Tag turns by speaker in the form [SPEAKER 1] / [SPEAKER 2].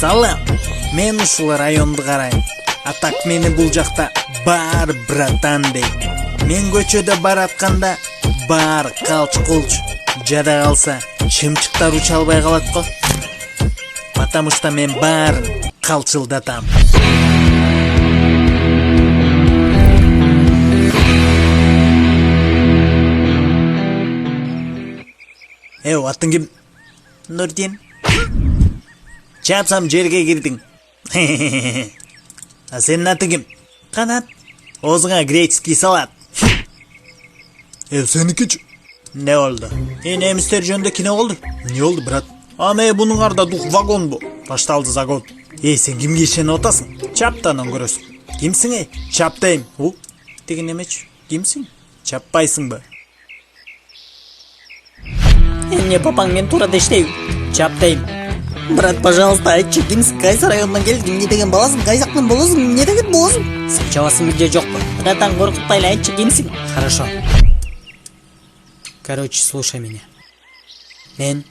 [SPEAKER 1] Салам, мен ушул районду карайм. А так мени бул жакта бар братан дейт. Мен көчөдө баратканда бар калч-кулч. Жада калса чымчыктар уча албай калат го. Потому что мен баарын калчылдатам. Аттың ким? Нурдин. Чапсам жерге кирдиң. А сенин атың ким? Канат. Оозуңа греческий салат.
[SPEAKER 2] Сеникичи?
[SPEAKER 1] Не болду? Немистер жөнүндө кино болду.
[SPEAKER 2] Не болду, брат?
[SPEAKER 1] Бунун арда дух вагон бу. Башталды загон.
[SPEAKER 2] Сен кимге ишенип атасың?
[SPEAKER 1] Чаптан көрөсүң. Кимсиң? Чап дейм. Деген эмечи? Кимсиң? Чаппайсыңбы?
[SPEAKER 3] Не, папаң, мен турада иштейм. Чап дейм. Брат, пожалуйста, айтчы, кимсиң, кайсы райондан келдиң, эмне деген баласың, кай жактан болосуң, эмне деген болосуң? Сен чабасың же жокпу? Братан, коркутпай эле айтчы, кимсиң?
[SPEAKER 1] Хорошо.
[SPEAKER 3] Короче, слушай меня. Мен